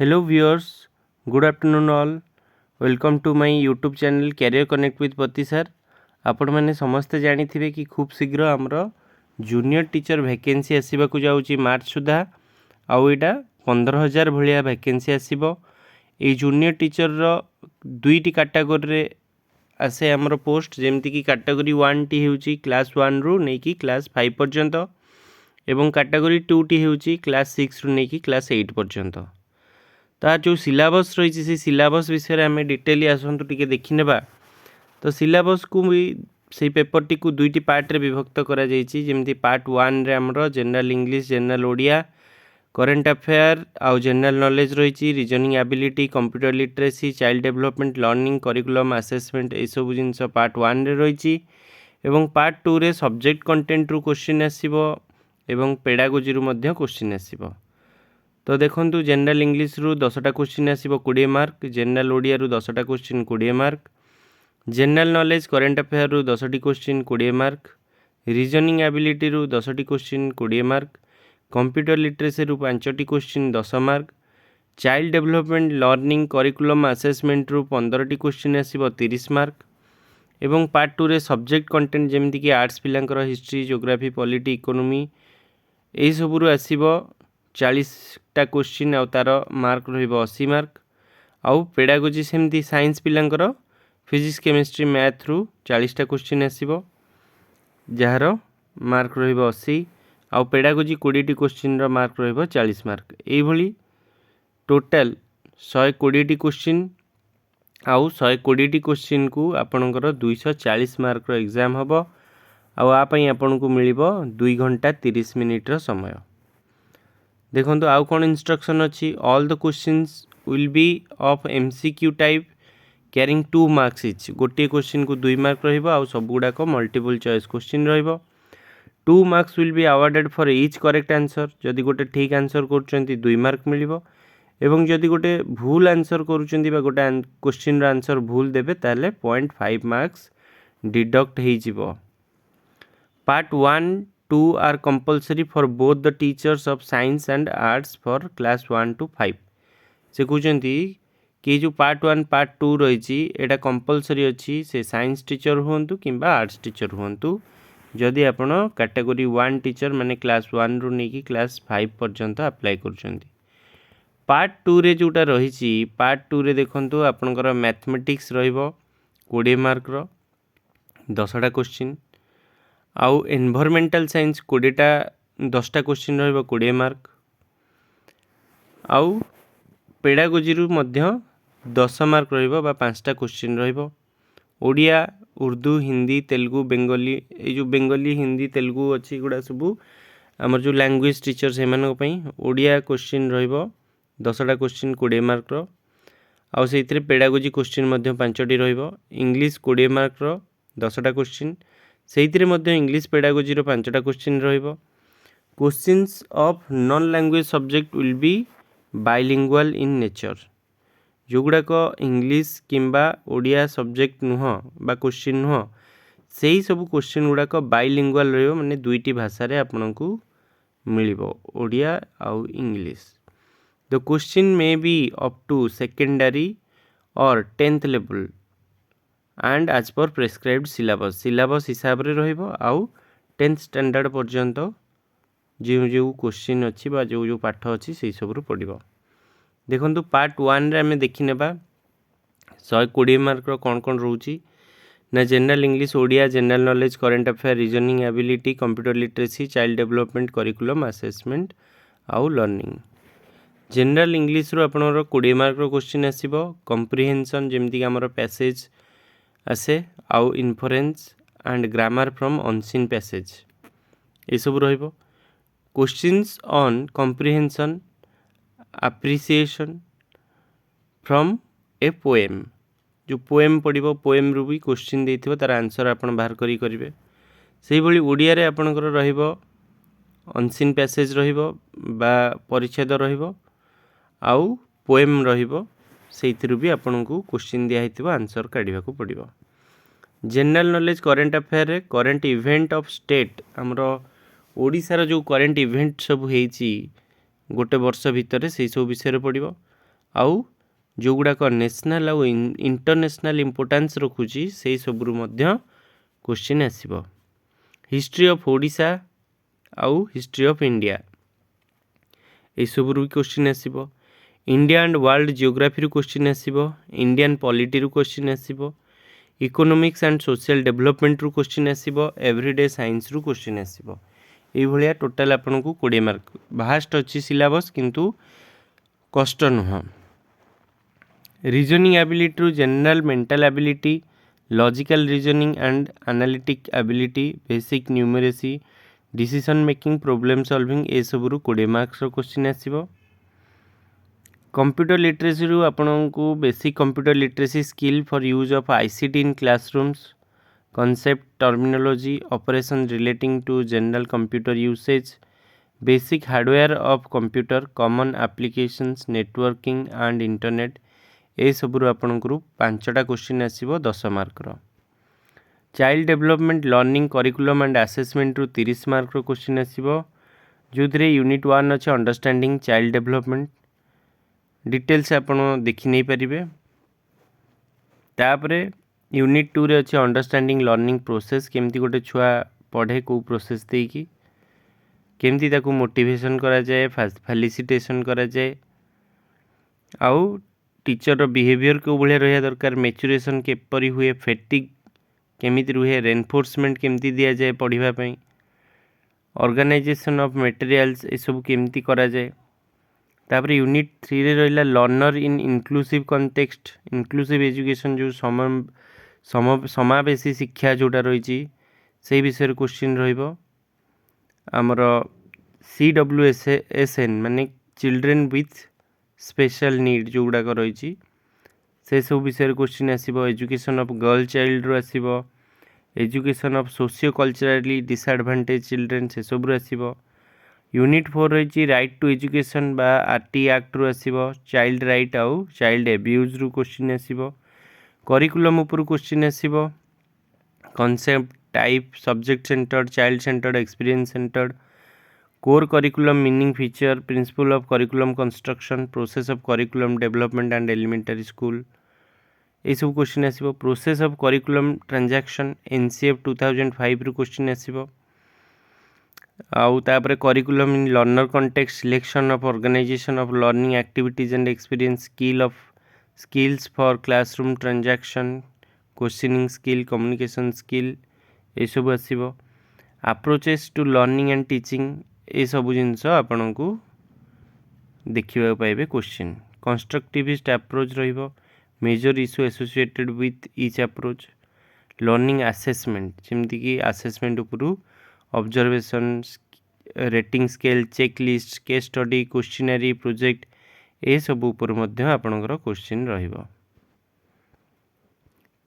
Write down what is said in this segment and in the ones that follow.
Hello viewers, good afternoon all. Welcome to my YouTube channel Career Connect with पति sir. आपण मैंने समस्ते जानी थे कि खूब शीघ्र आमर जूनियर टीचर वैकेंसी आसवाक जाऊँगी मार्च सुधा आउ यहाँ 15,000 भाया वैकेंसी आसब. ये जूनियर टीचर दुईटी कैटेगरी आसे आमर पोस्ट जमीक कैटेगरी 1 टी होची क्लास 1 रु नहीं क्लास 5 पर्यंत एवं कैटेगरी 2 टी होची क्लास 6 रु नहीं क्लास 8 पर्यंत. तार जो सिलेबस रही से सिलेबस विषय आम डिटेली आसतु टे देखने. तो सिलेबस को भी से पेपर टी को दुईटी पार्ट रे विभक्त करा जायछि. जेमती पार्ट 1 रे हमरो general English general Odia current affair आउ जनरल नॉलेज रही reasoning ability computer literacy child development learning curriculum assessment ए सब जिनस पार्ट 1 रे रही एवं पार्ट 2 रे सब्जेक्ट कंटेंट रु क्वेश्चन आसीबो एवं पेडागोजी रु मध्य क्वेश्चन आसीबो. तो देखंतु जनरल इंग्लिश रु 10टा क्वेश्चन आसीबो 20 मार्क, जनरल ओडिया रु 10टा question 20 mark, general knowledge current affair रु 10टी क्वेश्चन 20 मार्क, रीजनिंग एबिलिटी रु 10टी क्वेश्चन 20 मार्क, कंप्यूटर लिटरेसी रु 5टी question 10 mark, child development learning curriculum assessment रु 15टी क्वेश्चन आसीबो 30 मार्क एवं पार्ट 2 रे सब्जेक्ट कंटेंट जेमती कि आर्ट्स पिलांकर हिस्ट्री ज्योग्राफी पॉलिटी इकोनॉमी एई सबरु आसीबो 40टा क्वेश्चन आउ तार मार्क रहिबो 80 मार्क. आउ पेडागोजी सेमती साइंस पिलांकर फिजिक्स केमिस्ट्री मैथ रु 40टा क्वेश्चन आसीबो जार मार्क रहिबो 80 आउ पेडागोजी 20टी क्वेश्चन रो मार्क रहिबो 40 मार्क. एई भली टोटल 120टी क्वेश्चन आउ 120टी क्वेश्चन को आपनकर 240 मार्क रो एग्जाम हबो. आउ आ पई आपनको मिलिबो 2 घंटा 30 मिनिट रो समय. देखो आउ कौन इंस्ट्रक्शन अच्छी. All the questions will be of MCQ type carrying 2 marks etch. गोटे क्वेश्चन को 2 मार्क रहिबो आउ सब गुडाक मल्टीपल चॉइस क्वेश्चन रहिबो. 2 marks will be awarded for each correct answer. जदि गोटे ठीक आंसर करूचंती 2 मार्क मिलिबो एवं जदि गोटे भूल आंसर करूचंती बा गोटे क्वेश्चन रो आंसर भूल देबे ताले 0.5 मार्क्स डिडक्ट हेइ जिवो. Part 1 2 are compulsory for both the teachers of science and arts for class 1 to 5. से कहते कि जो पार्ट 1 पार्ट 2 रही एटा कंपलसरी अच्छी से साइंस टीचर हुंतु किंबा आर्ट्स टीचर हुंतु जदि आपण कैटेगरी 1 टीचर माने क्लास 1 रु नहीं क्लास 5 पर्यंत अप्लाई करुछंती. पार्ट 2 रे जोटा रही पार्ट 2 रे देखंतु आपनकर मैथमेटिक्स रहिबो 20 मार्क रो 10टा क्वेश्चन आउ एनवायरमेंटल साइंस 20टा 10टा क्वेश्चन रहिबो 20 मार्क आउ पेडागोजी रु मध्य 10 मार्क रहिबो बा 5टा क्वेश्चन रहिबो. ओडिया उर्दू हिंदी तेलुगु बेंगली ए जो बेंगली हिंदी तेलुगु अछि गुडा सब हमर जो लैंग्वेज टीचर से मानको पई ओडिया क्वेश्चन रहिबो 10टा क्वेश्चन 20 मार्क रो आउ सेइतरे पेडागोजी क्वेश्चन मध्य 5टी रहिबो. इंग्लिश 20 मार्क रो 10टा क्वेश्चन सेइतरे मध्य इंग्लिश पेडागोजी रो 5टा क्वेश्चन रहिबो. Questions of non language subject will be bilingual in nature. जोगुड़ा को इंग्लिश किंबा ओडिया सब्जेक्ट नुह बा क्वेश्चन नुह सेही सब क्वेश्चन गुड़ा को बाइलिंगुअल रहिबो माने दुईटी भाषा रे आपनकू मिलिबो ओडिया आउ English. The question may be up to secondary और 10th level and as per prescribed syllabus हिसाब रे रहिबो आउ 10th स्टैंडर्ड पर्यंत जो जो क्वेश्चन अच्छी बा जो जो पाठ अच्छी से सब रु पड़िबो. देखंतु पार्ट 1 रे हमें देखि नेबा 120 मार्क रो कोन कोन रहउची ना general English Odia general knowledge current affair reasoning ability computer literacy child development curriculum assessment आउ लर्निंग. जनरल इंग्लिश रो आपनरो 20 मार्क रो क्वेश्चन आसीबो. कॉम्प्रिहेंशन जेमति कि हमरो पैसेज आसे आउ inference and grammar from unseen passage ये सब रहिबो. Questions on comprehension appreciation from a poem. जो पोएम पढ़िबो पोएम रु भी क्वेश्चन देथिबो तार आंसर आपण बाहर करी करिवे. सेही भली ओडिया रे आपनकर रहिबो अनसीन पैसेज रहिबो बा परिच्छेद रहिबो आउ पोएम रहिबो सेइथिरु भी आपनको क्वेश्चन दिया हेतिबो आंसर काढिबा को पड़िबो. जनरल नॉलेज करेंट अफेयर रे करेंट इवेंट ऑफ स्टेट हमरो ओडिसा रो जो करेंट इवेंट सब हेची गोटे वर्ष भितर से सब विषय पड़िबो. आउ जो गुड़ाक नेशनल आउ इंटरनेशनल इंपोर्टेंस रखुची से सबुरु मध्य क्वेश्चन आसीबो। हिस्ट्री ऑफ ओडिशा आउ हिस्ट्री ऑफ इंडिया ए सबुरु क्वेश्चन आसीबो। India and world geography question आसीबो। इंडियन पॉलिटी रु क्वेश्चन आसीबो। इकोनॉमिक्स एंड सोशल डेवलपमेंट रु क्वेश्चन आसीबो। एवरीडे साइंस रु क्वेश्चन आसीबो। ए भलिया टोटल आपन को 20 मार्क भास्ट अछि सिलेबस किंतु कष्ट नुह। रीजनिंग एबिलिटी रु general mental ability, logical reasoning and analytic ability, basic numeracy, decision making, problem solving ए सबुरु 20 मार्क्स रो क्वेश्चन आसीबो। कंप्यूटर लिटरेसी रु आपन को basic computer literacy skill for use of ICT in classrooms, concept terminology, operation relating to general computer usage, basic hardware of computer, common applications, networking and internet ए सबुरु आपनकु 5टा question आसीबो 10 mark रो। Child development learning curriculum and assessment रु 30 mark रो question आसीबो जोथरे यूनिट 1 अछि अंडरस्टैंडिंग चाइल्ड डेवलपमेंट डिटेल्स आपण देखि नै परिबे। तापरे यूनिट 2 रे अच्छे अंडरस्टैंडिंग लर्निंग प्रोसेस केमती गोटे छुआ पढ़े को प्रोसेस देकी केमती ताकू मोटिवेशन करा जाए, फैसिलिटेशन करा जाए, आउ टीचर रो बिहेवियर को भले रहिया दरकार, मैच्योरेशन केपरी हुए, फैटिग केमिति रुहे, रेनफोर्समेंट केमती दिया जाए पढ़िबा पई, ऑर्गेनाइजेशन ऑफ मटेरियल्स ए सब केमती करा जाए। तापर यूनिट 3 रे रहिला लर्नर इन इंक्लूसिव कॉन्टेक्स्ट, इंक्लूसिव एजुकेशन जो समावेशी शिक्षा जोटा रही से विषय क्वेश्चन रहिबो। आमर CWSN माने चिल्ड्रेन विथ स्पेशल नीड जो गुड़ाक रही से सब विषय क्वेश्चन आसीबो। एजुकेशन ऑफ गर्ल चाइल्ड रो आसीबो, education of socio culturally disadvantage children से सब रो आसीबो। यूनिट 4 रही राइट टू एजुकेशन बा RT एक्ट रो आसीबो। चाइल्ड राइट आउ चाइल्ड एब्यूज रो क्वेश्चन आसीबो। करिकुलम उपर क्वेश्चन आसीबो। Concept type subject centred, child centred, experience centred, core curriculum meaning feature, principle of curriculum construction, process of curriculum development and elementary school ये सब question आसीबो। Process of curriculum transaction NCF 2005 रो question आसीबो। आउ तापर curriculum in learner context, selection of organisation of learning activities and experience, skills for classroom transaction, questioning skill, communication skill ये सब आसीबो। Approaches to learning and teaching ये सब जिनस आपन को देखिबा पाइबे क्वेश्चन। कंस्ट्रक्टिविस्ट अप्रोच रहिबो। Major issue associated with each approach. Learning assessment जेमति कि असेसमेंट उपरु observation, rating scale, checklist, case study, questionnaire, project A सब ऊपर मध्य आपनकर क्वेश्चन रहिबो।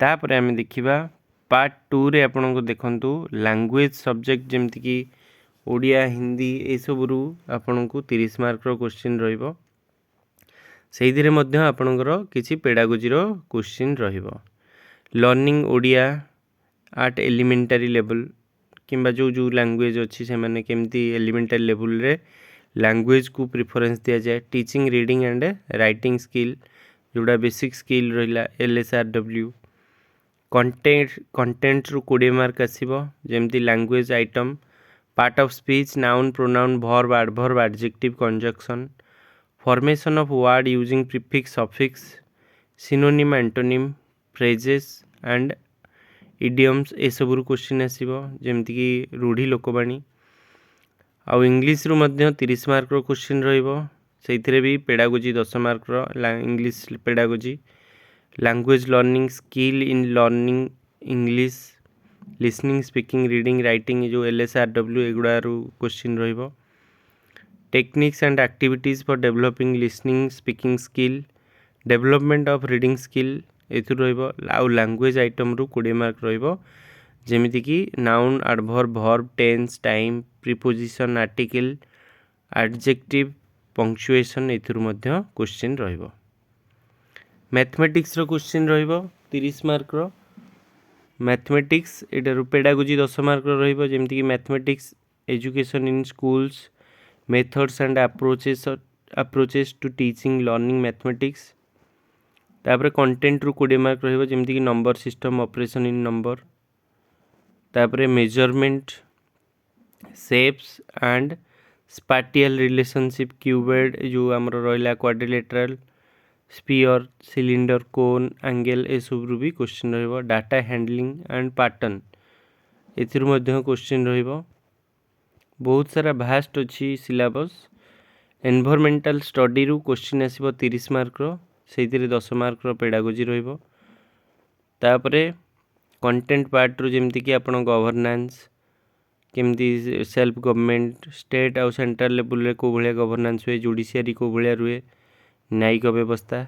तापर आमे देखिबा पार्ट 2 रे आपनको देखंतु लैंग्वेज सब्जेक्ट जेमति कि ओडिया, हिंदी ए सब रु आपनको 30 मार्क रो क्वेश्चन रहिबो। सेहिदिरे मध्य आपनकर किछि पेडागोजी रो क्वेश्चन रहिबो। Learning Odia at elementary level किंबा जो लैंग्वेज अच्छी से माने केमती एलिमेंटरी लेवल रे लैंग्वेज को प्रिफरेंस दिया जाए। Teaching reading and writing skill जोड़ा बेसिक स्किल रहिला LSRW। कंटेंट रु 20 मार्क आसीबो जेमती language item, part of speech, noun, pronoun, verb, adverb, adjective, conjunction, formation of word using prefix, suffix, synonym, antonym, phrases and idioms ए सबुरु question आसीबो जेमती कि रूढ़ी लोकवाणी। आउ English रु मध्य 30 मार्क रो क्वेश्चन रहिबो। सेइथिरे भी पेडागोजी 10 मार्क रो English pedagogy. Language learning, skill in learning English, listening, speaking, reading, writing जो LSRW एगुड़ा रु क्वेश्चन रहिबो। Techniques and activities for developing listening speaking skill, development of reading skill एथु रहिबो। आउ लैंग्वेज आइटम रु 20 मार्क रहिबो जेमिति कि noun, adverb, verb, tense, time, preposition, article, adjective, punctuation एथुरु मध्य क्वेश्चन रहिबो। मैथमेटिक्स रो क्वेश्चन रहिबो 30 मार्क रो। मैथमेटिक्स एटारु पेडागोजी 10 मार्क रो रहिबो जेमिति कि mathematics education in schools, methods and approaches approaches to teaching learning mathematics तापर कंटेंट रु 20 मार्क रहिबो जेमति कि number system operation in number तापर measurement shapes and spatial relationship cubed जो आमर रहा quadrilateral spear cylinder cone angle ए सब भी क्वेश्चन रहिबो डाटा हैंडलिंग एंड पैटर्न एथिरु मध्य क्वेश्चन रहिबो बहुत सारा भास्ट अच्छी सिलेबस एनवायरमेंटल स्टडी रु क्वेश्चन आसीबो 30 मार्क रो सेइथिरे 10 मार्क रो पेडागोजी रहिबो तापरे कंटेंट पार्ट रु जेमति कि आपण गवर्नेंस केमती सेल्फ गवर्नमेंट स्टेट आउ सेंट्रल लेवल रे को भलिया गवर्नेंस हुए जुडिशियरी को भलिया रुए न्यायिक व्यवस्था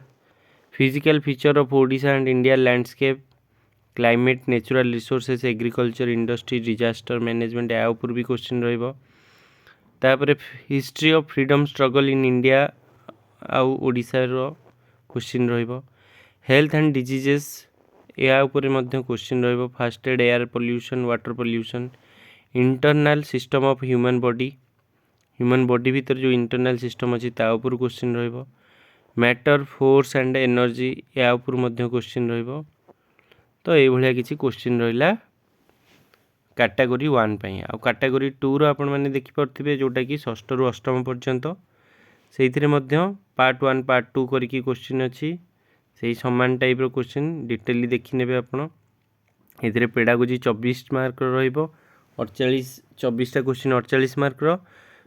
physical feature of Odisha and India landscape climate natural resources agriculture industry disaster management या ऊपर भी क्वेश्चन रहिबो तापर history of freedom struggle in India आउ ओडिशा रो क्वेश्चन रहिबो हेल्थ एंड डिजीजेस या ऊपर मध्य क्वेश्चन रहिबो first aid air pollution water pollution internal system of human body भीतर जो इंटरनल सिस्टम अच्छी ता ऊपर क्वेश्चन रहिबो मैटर फोर्स एंड एनर्जी या ऊपर मध्य क्वेश्चन रहिबो तो ये भलिया किसी क्वेश्चन रहिला कैटेगरी 1 पई आ कैटेगरी 2 रो आपण माने देखि परथिबे जोटा कि षष्ठ रु अष्टम पर्यंत सेइथिरे मध्य पार्ट 1 पार्ट 2 करिकी क्वेश्चन अछि सेही समान टाइप रो क्वेश्चन डिटेली देखि नेबे आपण एथिरे पेडागोजी 24 मार्क रो रहिबो 24 टा क्वेश्चन 48 मार्क रो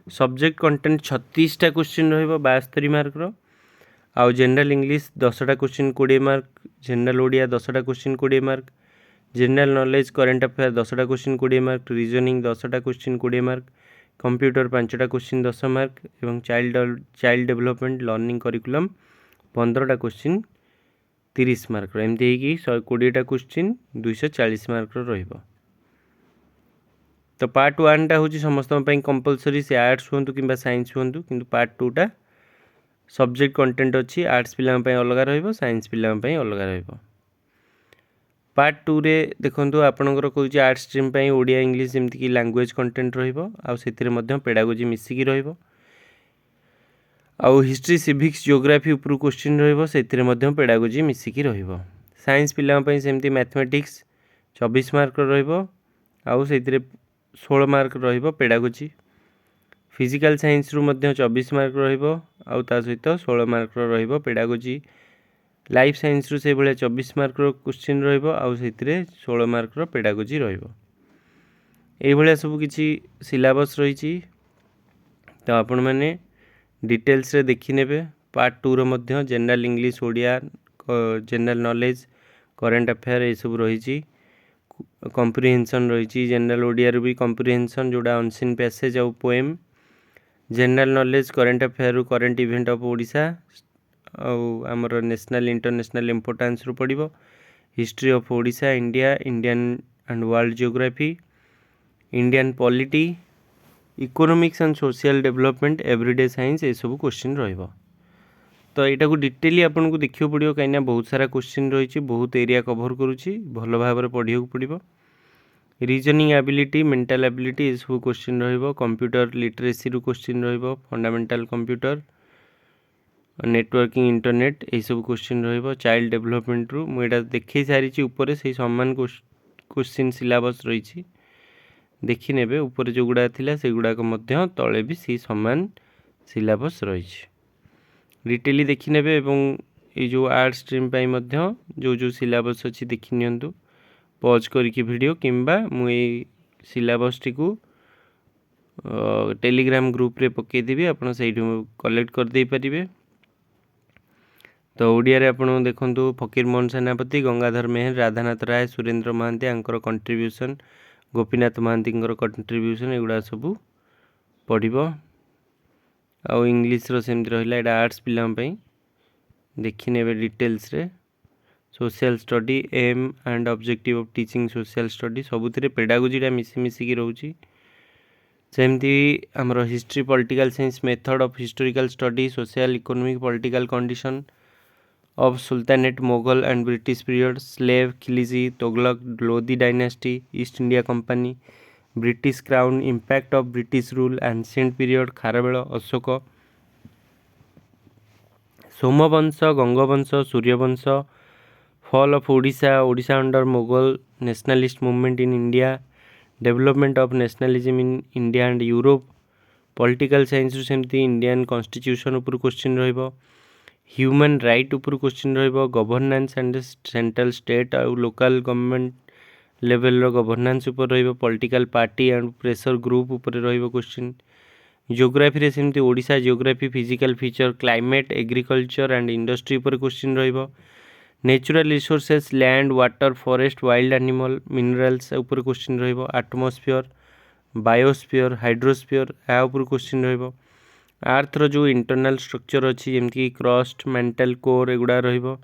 सब्जेक्ट कंटेंट 36 टा क्वेश्चन रहिबो 72 मार्क रो आउ जनरल इंग्लिश 10 टा क्वेश्चन 20 मार्क जनरल ओडिया 10 टा question 20 mark general knowledge current affair 10 टा क्वेश्चन 20 मार्क रीजनिंग 10 टा क्वेश्चन 20 मार्क कंप्यूटर 5 टा क्वेश्चन 10 मार्क एवं चाइल्ड डेवलपमेंट लर्निंग करिकुलम 15 टा क्वेश्चन 30 मार्क एमती कि 120 टा क्वेश्चन 240 मार्क रहिबो तो पार्ट 1 टा होची समस्त पई कंपलसरी से आर्ट्स होंतु किबा साइंस होंतु किंतु पार्ट 2 टा सब्जेक्ट कंटेंट अच्छी आर्ट्स पिला पई अलग रहिबो साइंस पिला पई अलग रहिबो पार्ट 2 रे देखंतु आपनकर कहूची आर्ट्स स्ट्रीम पई ओडिया इंग्लिश जेमति कि लैंग्वेज कंटेंट रहिबो आ सेतिरे मध्य पेडागोजी मिसिकी रहिबो आउ हिस्ट्री सिविक्स जियोग्राफी ऊपर क्वेश्चन रहिबो सेतिरे मध्य पेडागोजी मिसिकी रहिबो साइंस पिला पई सेमति मैथमेटिक्स 24 मार्क रहिबो आउ सेतिरे 16 मार्क रहिबो पेडागोजी फिजिकल साइंस रु मध्य 24 मार्क रहिबो आउ ता सहित 16 मार्क रहिबो पेडागोजी लाइफ साइंस रु से भले 24 मार्क रो क्वेश्चन रहिबो आउ सेतिरे 16 मार्क रो पेडागोजी रहिबो एई भले सब किछि सिलेबस रहिछि तो आपण माने डिटेल्स रे देखि नेबे पार्ट 2 रो मध्य general English Odia general knowledge current affair ए सब रहिछि कॉम्प्रिहेंशन रहिछि जनरल ओडिया रो भी कॉम्प्रिहेंशन जोडा अनसीन पैसेज आउ poem general knowledge current affair रु करंट इवेंट ऑफ ओडिशा आमर नेशनल इंटरनेशनल इंपोर्टेंस रु पड़िबो history of Odisha India Indian and world geography Indian polity economics and social development everyday science ए सब क्वेश्चन रहिबो तो यहाँ को डिटेली आपन को देखियो पड़िबो कहीं बहुत सारा क्वेश्चन रही बहुत एरिया कवर करुच्ची भल भाव पढ़िया पड़ो रीजनिंग एबिलिटी मेंटल एबिलिटी ये सब क्वेश्चन रहिबो कंप्यूटर लिटरेसी रु क्वेश्चन रहिबो फंडामेंटल कंप्यूटर नेटवर्किंग इंटरनेट ये सब क्वेश्चन रहिबो चाइल्ड डेवलपमेंट रु मुझे देखई सारी ऊपर से समान क्वेश्चन सिलेबस रही देखि नेबे ऊपर जो गुड़ा थिला से गुड़ा को मध्य तले भी सी समान सिलेबस रही डिटेली देखि नेबे एवं ये जो आर्ट स्ट्रीम पाई मध्य जो जो सिलेबस अच्छी देखि नियंतु पॉज करके वीडियो किंबा मुई सिलेबस टी को टेलीग्राम ग्रुप रे पकई देबी आपण सेठी कलेक्ट कर दे परिबे तो ओडिया रे आपण देखंतु फकीर मोहन सेनापति गंगाधर मेहर राधानाथ राय सुरेंद्र महांती आंकर कंट्रीब्यूशन गोपीनाथ महांती कंट्रीब्यूशन एगुड़ा सब पढ़िबो आउ इंग्लिश रो सेमति रहिला एटा आर्ट्स पिला पई देखि नेबे डिटेल्स रे social study aim and objective of teaching social study सबुथिरे पेडागोजीटा मिसी मिसिकी रहउची सेमती हमर history political science method of historical study social economic political condition of sultanate Mughal and British period slave Khilji Tughlaq Lodhi dynasty East India Company British crown impact of British rule ancient period Kharavela Ashoka Somvansh, Gangvansh, Suryavansh, fall of Odisha, Odisha under Mughal nationalist movement in India, development of nationalism in India and Europe, political science सेमती Indian constitution उपर question रहिबो, human right उपर question रहिबो, governance and central state और local government level रो governance उपर रहिबो, political party and pressure group उपर रहिबो क्वेश्चन, जियोग्राफी रे सेमती Odisha geography, physical feature, climate, agriculture and industry उपर क्वेश्चन रहिबो, natural resources, land, water, forest, wild animal, minerals उपर क्वेश्चन रहिबो, एटमॉस्फेयर, बायोस्फीयर, हाइड्रोस्फीयर या उपर क्वेश्चन रहिबो, आर्थर जो इंटरनल स्ट्रक्चर अच्छी जमती क्रस्ट, मेंटल कोर एगुड़ा रहिबो,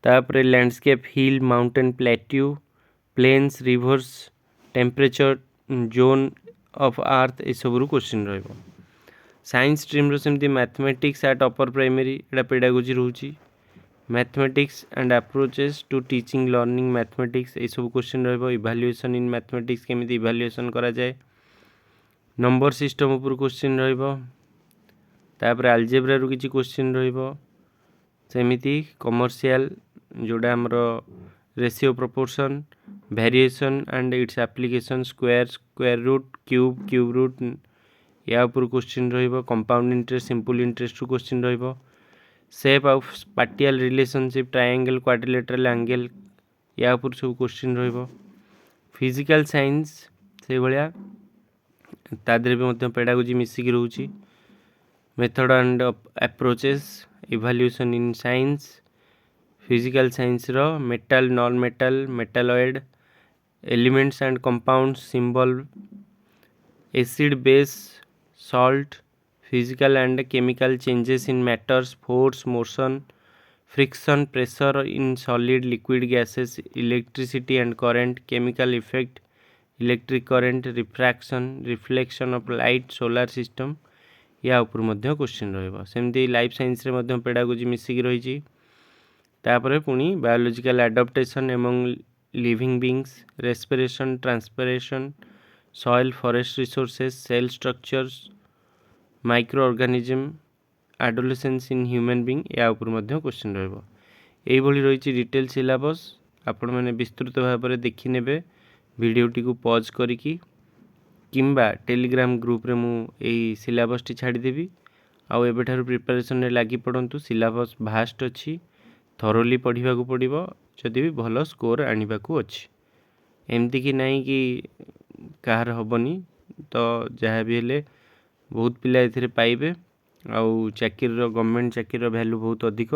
तापरे landscape, hill, mountain, plateau, plains, rivers, temperature zone of earth ये सब क्वेश्चन रहिबो। साइंस स्ट्रीम रो सेमती मैथमेटिक्स एट अपर प्राइमरी एटा पेडागोजी रहउची, mathematics and approaches to teaching learning mathematics ये सब क्वेश्चन रहिबो, इवैल्यूएशन इन मैथमेटिक्स केमिति इवैल्यूएशन करा जाए, नंबर सिस्टम उपर क्वेश्चन रहिबो, तापर अलजेब्रा रु किछि क्वेश्चन रहिबो, सेमिति कमर्शियल जोड़ा हमर ratio proportion, variation and its application, square root, cube root या उपर क्वेश्चन रहिबो, कंपाउंड इंटरेस्ट, सिंपल इंटरेस्ट रु क्वेश्चन रहिबो, shape of spatial relationship, triangle, quadrilateral angle या उपर सब क्वेश्चन रहिबो, फिजिकल साइंस से भलिया तादरे भी मध्य पेडागोजी मिसिक रहउची, method and approaches, evaluation in science, physical science रो metal, non metal, metalloid, elements and compounds, symbol, acid, base, salt, physical and chemical changes in matters, force, motion, friction, pressure in solid liquid gases, electricity and current, chemical effect, electric current, refraction, reflection of light, solar system या ऊपर मध्य question रहिबो। सेमती life science रे मध्य pedagogy मिसिक रहिछि, तापरे पुणी biological adaptation among living beings, respiration, transpiration, soil, forest resources, cell structures, micro organism, adolescence in human being या ऊपर मध्य क्वेश्चन रहिबो। एई भली रहिछि डिटेल सिलेबस, आपण माने विस्तृत भाव में देखि नेबे, वीडियोटी को पॉज करिकि किंबा टेलीग्राम ग्रुप रे मु एई सिलेबस टी छाड़ी देबी। आउ एबेठारु प्रिपरेशन रे लागि पड़ंतु, सिलेबस भास्ट अछि, थरोली पढ़ा को पड़ो जदि भी भल स्कोर आने को अच्छी, एमती कि नहीं कि कहार हेनी, तो जहाँ भी हेले बहुत पिला ए पाइबे, आउ चाकिर गवर्नमेंट चाकिर वैल्यू बहुत अधिक,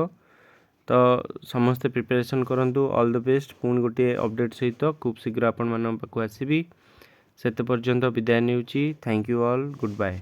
तो समस्ते प्रिपरेशन करंतु। All the best. पुणी गोटे अपडेट सहित खूब शीघ्र आपण मान पाखु आसीबी। सेते पर्यंत विदाय नेउची। Thank you all, good bye.